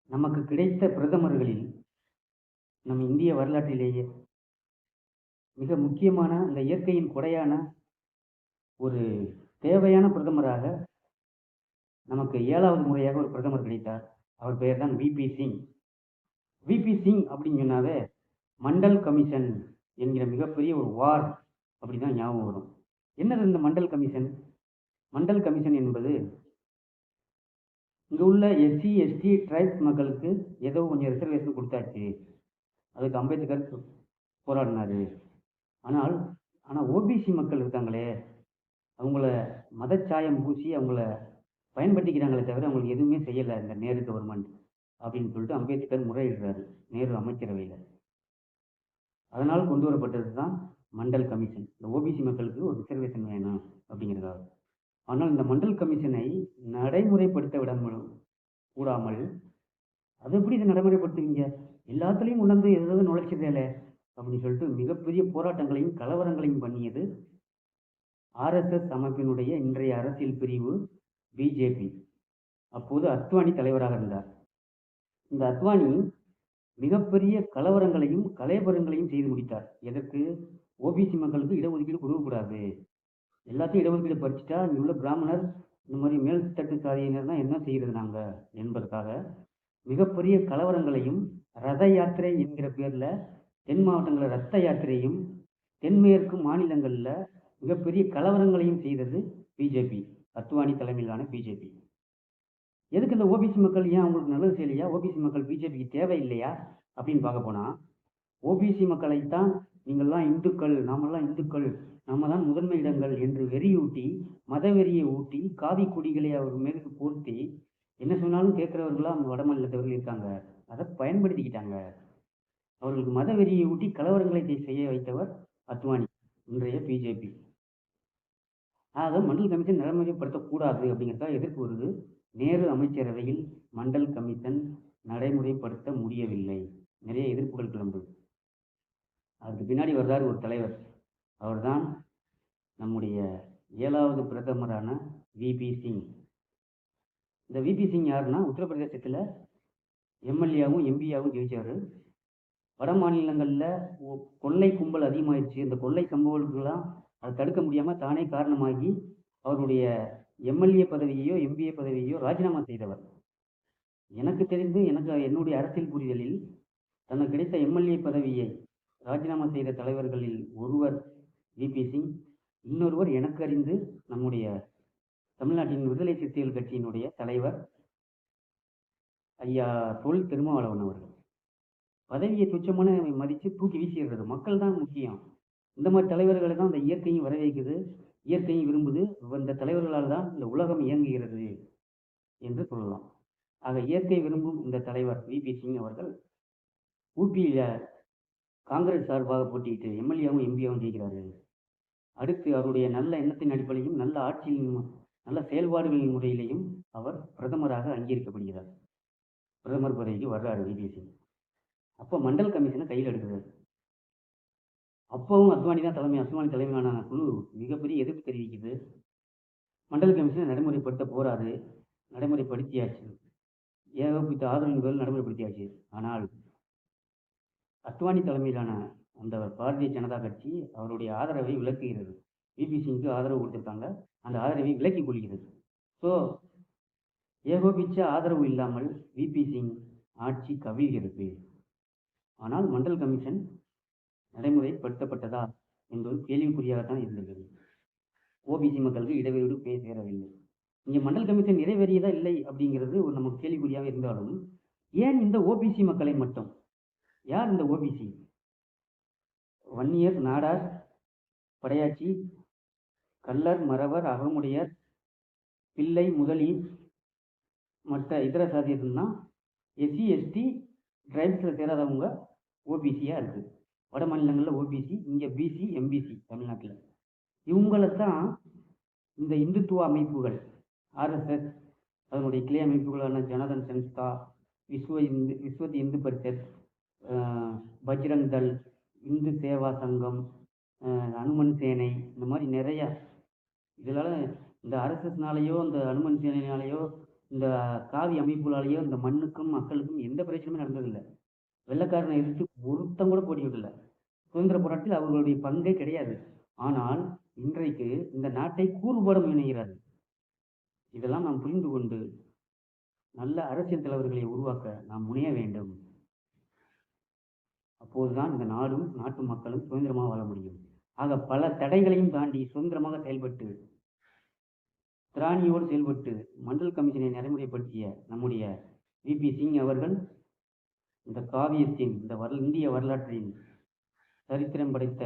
நமக்கு கிடைத்த பிரதமர்களில் நம் இந்திய வரலாற்றிலேயே மிக முக்கியமான இந்த இயற்கையின் கொடையான ஒரு தேவையான பிரதமராக நமக்கு 7வது முறையாக ஒரு பிரதமர் கிடைத்தார். அவர் பெயர் தான் விபி சிங். விபி சிங் அப்படின்னு சொன்னாவே மண்டல் கமிஷன் என்கிற மிகப்பெரிய ஒரு வார் அப்படிதான் ஞாபகம் வரும். என்னது இந்த மண்டல் கமிஷன்? மண்டல் கமிஷன் என்பது இங்க உள்ள எஸ்சி எஸ்டி ட்ரைப்ஸ் மக்களுக்கு ஏதோ கொஞ்சம் ரிசர்வேஷன் கொடுத்தாச்சு. அதுக்கு அம்பேத்கர் போராடினாரு. ஆனால் ஆனால் ஓபிசி மக்கள் இருக்காங்களே, அவங்கள மதச்சாயம் பூசி அவங்கள பயன்படுத்திக்கிறாங்களே தவிர அவங்களுக்கு எதுவுமே செய்யலை இந்த நேரு கவர்மெண்ட் அப்படின்னு சொல்லிட்டு அம்பேத்கர் முறையிடுறாரு நேரு அமைச்சரவையில். அதனால் கொண்டு வரப்பட்டது தான் மண்டல் கமிஷன். இந்த ஓபிசி மக்களுக்கு ஒரு ரிசர்வேஷன் வேணும் அப்படிங்கிறதாக. ஆனால் இந்த மண்டல் கமிஷனை நடைமுறைப்படுத்த கூடாமல், அது எப்படி இதை நடைமுறைப்படுத்துவீங்க, எல்லாத்துலேயும் உணர்ந்து எதாவது நுழைச்சதேல அப்படின்னு சொல்லிட்டு மிகப்பெரிய போராட்டங்களையும் கலவரங்களையும் பண்ணியது ஆர்எஸ்எஸ் அமைப்பினுடைய இன்றைய அரசியல் பிரிவு பிஜேபி. அப்போது அத்வானி தலைவராக இருந்தார். இந்த அத்வானி மிகப்பெரிய கலவரங்களையும் கலைபரங்களையும் செய்து முடித்தார். எதற்கு? ஓபிசி மக்களுக்கு இடஒதுக்கீடு கொடுக்கக்கூடாது, எல்லாத்தையும் இடஒதுக்கீடு பறிச்சுட்டா இங்கே உள்ள பிராமணர் இந்த மாதிரி மேல்தட்டு சாதியினர் தான் என்ன செய்கிறது நாங்கள் என்பதற்காக மிகப்பெரிய கலவரங்களையும் ரத யாத்திரை என்கிற பேரில் தென் மாவட்டங்களில் ரத்த யாத்திரையும் தென்மேற்கு மாநிலங்களில் மிகப்பெரிய கலவரங்களையும் செய்தது பிஜேபி, அத்வானி தலைமையிலான பிஜேபி. எதுக்கு இந்த ஓபிசி மக்கள் ஏன் அவங்களுக்கு நல்லது செய்யலையா? ஓபிசி மக்கள் பிஜேபிக்கு தேவை இல்லையா அப்படின்னு பார்க்க போனால், ஓபிசி மக்களைத்தான் நீங்கள்லாம் இந்துக்கள், நாமெல்லாம் இந்துக்கள், நம்ம தான் முதன்மை இடங்கள் என்று வெறியூட்டி, மதவெறியை ஊட்டி, காவி கொடிகளை அவர் மேற்கு போர்த்தி என்ன சொன்னாலும் கேட்குறவர்களாம் வட மாநிலத்தவர்கள் இருக்காங்க. அதை பயன்படுத்திக்கிட்டாங்க. அவர்களுக்கு மதவெறியை ஊட்டி கலவரங்களை செய்ய வைத்தவர் அத்வானி, இன்றைய பிஜேபி. ஆக மண்டல் கமிஷன் நடைமுறைப்படுத்தக்கூடாது அப்படிங்கிறதுக்காக எதிர்ப்பு வருது. நேரு அமைச்சரவையில் மண்டல் கமிஷன் நடைமுறைப்படுத்த முடியவில்லை. நிறைய எதிர்ப்புகள் கிளம்புது. அதுக்கு பின்னாடி வர்றாரு ஒரு தலைவர். அவர்தான் நம்முடைய 7வது பிரதமரான விபி சிங். இந்த விபி சிங் யாருன்னா, உத்தரப்பிரதேசத்தில் எம்எல்ஏவும் எம்பியாவும் ஜெயிச்சார். வட மாநிலங்களில் கொள்ளை கும்பல் அதிகமாகிடுச்சு. இந்த கொள்ளை சம்பவங்களுக்கெல்லாம் அதை தடுக்க முடியாமல் தானே காரணமாகி அவருடைய எம்எல்ஏ பதவியையோ எம்பிஏ பதவியையோ ராஜினாமா செய்தவர். எனக்கு தெரிந்து, என்னுடைய அரசியல் புரிதலில் தனக்கு கிடைத்த எம்எல்ஏ பதவியை ராஜினாமா செய்த தலைவர்களில் ஒருவர் விபி சிங். இன்னொருவர் எனக்கு அறிந்து நம்முடைய தமிழ்நாட்டின் விடுதலை சிறுத்தைகள் கட்சியினுடைய தலைவர் ஐயா தொல் திருமாவளவன் அவர்கள். பதவியை துச்சமான மதித்து தூக்கி வீசிடுறது. மக்கள் தான் முக்கியம். இந்த மாதிரி தலைவர்களை தான் இந்த இயற்கையும் வரவேற்குது, இயற்கையும் விரும்புது. இந்த தலைவர்களால் தான் இந்த உலகம் இயங்குகிறது என்று சொல்லலாம். ஆக இயற்கை விரும்பும் இந்த தலைவர் விபி சிங் அவர்கள் ஊபியில் காங்கிரஸ் சார்பாக போட்டியிட்டு எம்எல்ஏவும் எம்பியாவும் ஜெயிக்கிறாரு. அடுத்து அவருடைய நல்ல எண்ணத்தின் அடிப்படையும் நல்ல ஆட்சியின் நல்ல செயல்பாடுகளின் முறையிலையும் அவர் பிரதமராக அங்கீகரிக்கப்படுகிறார். பிரதமர் பதவிக்கு வர்றாரு விபி சிங். அப்போ மண்டல் கமிஷனை கையில் எடுக்கிறார். அப்பவும் அத்வானி தலைமையிலான குழு மிகப்பெரிய எதிர்ப்பு தெரிவிக்குது. மண்டல் கமிஷனை நடைமுறைப்படுத்த போறாரு. நடைமுறைப்படுத்தியாச்சு. ஏகோபித்த ஆதரவின் பேரில் நடைமுறைப்படுத்தியாச்சு. ஆனால் அத்வானி தலைமையிலான அந்த பாரதிய ஜனதா கட்சி அவருடைய ஆதரவை விலக்குகிறது. விபி சிங்க்கு ஆதரவு கொடுத்திருக்காங்க, அந்த ஆதரவை விலக்கிக் கொள்கிறது. ஸோ ஏகோபிச்ச ஆதரவு இல்லாமல் விபி சிங் ஆட்சி கவிழ்கிறது. ஆனால் மண்டல் கமிஷன் நடைமுறைப்படுத்தப்பட்டதா என்பது கேள்விக்குறியாகத்தான் இருந்தது. ஓபிசி மக்களுக்கு இடஒதுக்கீடு போய் சேரவில்லை. இங்கே மண்டல் கமிஷன் நிறைவேறியதா இல்லை அப்படிங்கிறது ஒரு நமக்கு கேள்விக்குறியாக இருந்தாலும், ஏன் இந்த ஓபிசி மக்களை மட்டும்? யார் இந்த ஓபிசி? வன்னியர், நாடார், படையாச்சி, கள்ளர், மறவர், அகமுடையர், பிள்ளை, முதலி, மற்ற இதர சாதியர்கள்னா எஸ்சி எஸ்டி ட்ரைப்ஸில் சேராதவங்க ஓபிசியாக இருக்குது. வட மாநிலங்களில் ஓபிசி, இங்கே பிசி எம்பிசி தமிழ்நாட்டில். இவங்களைத்தான் இந்த இந்துத்துவ அமைப்புகள் ஆர்எஸ்எஸ், அதனுடைய கிளை அமைப்புகளான ஜனதன் சன்ஸ்தா, விஸ்வ இந்து பரிஷத், பஜ்ரங் தள், இந்து சேவா சங்கம், அனுமன் சேனை, இந்த மாதிரி நிறைய. இதனால் இந்த ஆர்எஸ்எஸ்னாலேயோ இந்த அனுமன் சேனையினாலேயோ இந்த காவி அமைப்புகளாலேயோ இந்த மண்ணுக்கும் மக்களுக்கும் எந்த பிரச்சனையுமே நடந்ததில்லை. வெள்ளைக்காரனை எதிர்த்து ஒருத்தன் கூட போட்டியிடல. சுதந்திர போராட்டத்தில் அவர்களுடைய பங்கே கிடையாது. ஆனால் இன்றைக்கு இந்த நாட்டை கூறுபட முனைகிறார்கள். இதெல்லாம் நாம் புரிந்து கொண்டு நல்ல அரசியல் தலைவர்களை உருவாக்க நாம் முனைய வேண்டும். அப்போதுதான் இந்த நாடும் நாட்டு மக்களும் சுதந்திரமாக வாழ முடியும். ஆக பல தடைகளையும் தாண்டி சுதந்திரமாக செயல்பட்டு திராணியோடு செயல்பட்டு மண்டல் கமிஷனை நடைமுறைப்படுத்திய நம்முடைய விபி சிங் அவர்கள் இந்த காவியத்தின் இந்த இந்திய வரலாற்றின் சரித்திரம் படைத்த